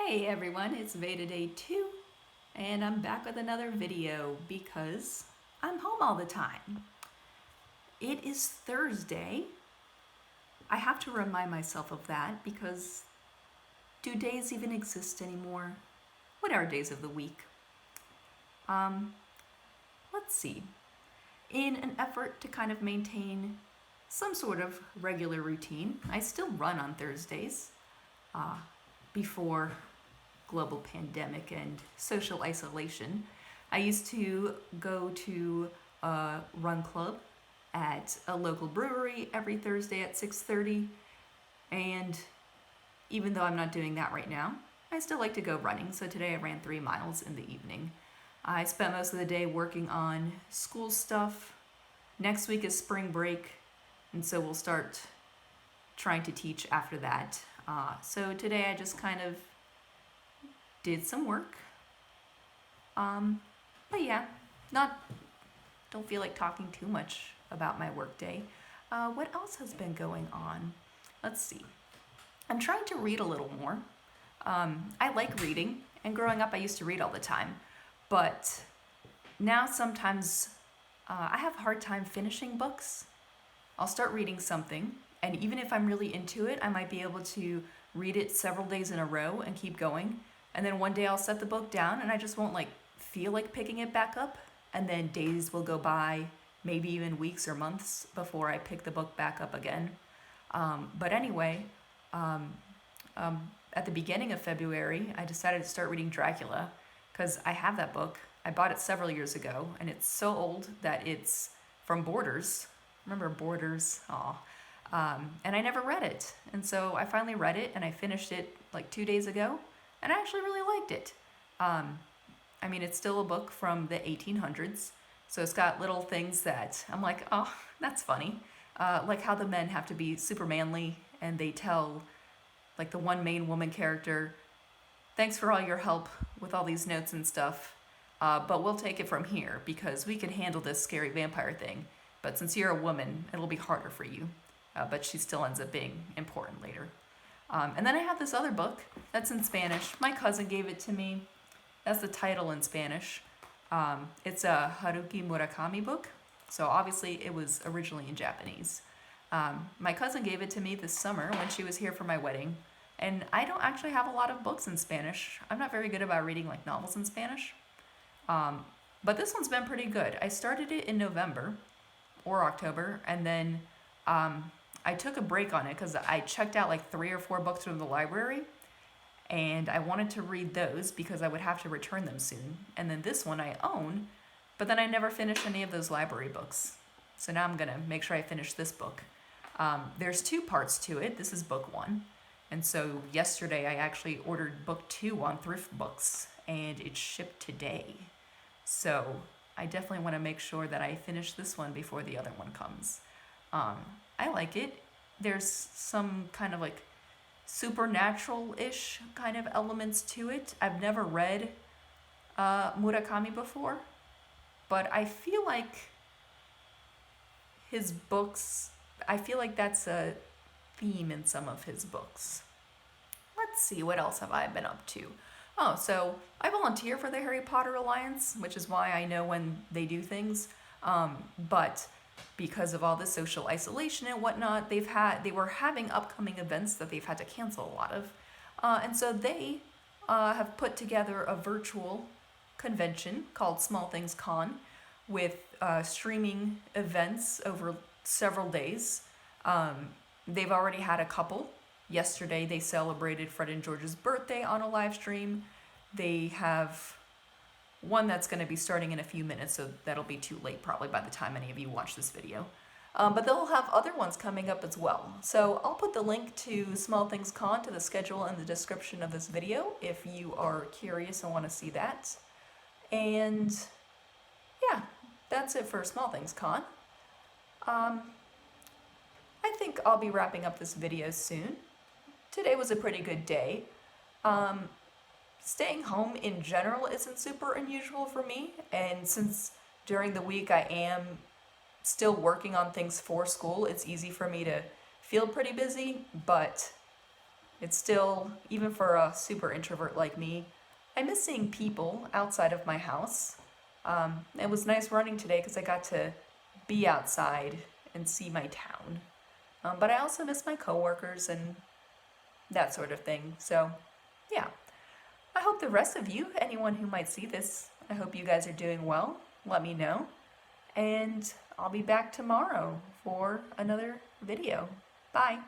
Hey everyone, it's VEDA Day 2, and I'm back with another video because I'm home all the time. It is Thursday. I have to remind myself of that because do days even exist anymore? What are days of the week? Um, let's see. In an effort to kind of maintain some sort of regular routine, I still run on Thursdays before global pandemic and social isolation. I used to go to a run club at a local brewery every Thursday at 6:30, and even though I'm not doing that right now, I still like to go running. So today I ran 3 miles in the evening. I spent most of the day working on school stuff. Next week is spring break, and so we'll start trying to teach after that. So today I just kind of did some work. But yeah, don't feel like talking too much about my work day. What else has been going on? Let's see. I'm trying to read a little more. I like reading, and growing up I used to read all the time, but now sometimes I have a hard time finishing books. I'll start reading something, and even if I'm really into it, I might be able to read it several days in a row and keep going. And then one day I'll set the book down and I just won't feel like picking it back up. And then days will go by, maybe even weeks or months before I pick the book back up again. But anyway, at the beginning of February, I decided to start reading Dracula because I have that book. I bought it several years ago and it's so old that it's from Borders. Remember Borders? Aw. And I never read it. And so I finally read it and I finished it 2 days ago. And I actually really liked it. I mean, it's still a book from the 1800s, so it's got little things that I'm like, oh, that's funny. Like how the men have to be super manly, and they tell, the one main woman character, thanks for all your help with all these notes and stuff, but we'll take it from here because we can handle this scary vampire thing. But since you're a woman, it'll be harder for you. But she still ends up being important later. And then I have this other book that's in Spanish. My cousin gave it to me. That's the title in Spanish. It's a Haruki Murakami book. So obviously it was originally in Japanese. My cousin gave it to me this summer when she was here for my wedding. And I don't actually have a lot of books in Spanish. I'm not very good about reading novels in Spanish. But this one's been pretty good. I started it in November or October, and then I took a break on it because I checked out 3 or 4 books from the library, and I wanted to read those because I would have to return them soon. And then this one I own, but then I never finished any of those library books. So now I'm going to make sure I finish this book. There's 2 parts to it. This is book 1. And so yesterday I actually ordered book 2 on Thrift Books, and it shipped today. So I definitely want to make sure that I finish this one before the other one comes. I like it. There's some kind of supernatural-ish kind of elements to it. I've never read Murakami before, but I feel like his books, I feel like that's a theme in some of his books. Let's see, what else have I been up to? Oh, so I volunteer for the Harry Potter Alliance, which is why I know when they do things. But because of all the social isolation and whatnot, they were having upcoming events that they've had to cancel a lot of. And so they have put together a virtual convention called Small Things Con with streaming events over several days. They've already had a couple. Yesterday they celebrated Fred and George's birthday on a live stream. They have one that's going to be starting in a few minutes, so that'll be too late probably by the time any of you watch this video. But they'll have other ones coming up as well. So I'll put the link to Small Things Con to the schedule in the description of this video if you are curious and want to see that. And yeah, that's it for Small Things Con. I think I'll be wrapping up this video soon. Today was a pretty good day. Staying home in general isn't super unusual for me, and since during the week I am still working on things for school, it's easy for me to feel pretty busy, but It's still, even for a super introvert like me, I miss seeing people outside of my house. It was nice running today because I got to be outside and see my town. But I also miss my coworkers and that sort of thing. So, yeah. I hope the rest of you, anyone who might see this, I hope you guys are doing well. Let me know. And I'll be back tomorrow for another video. Bye.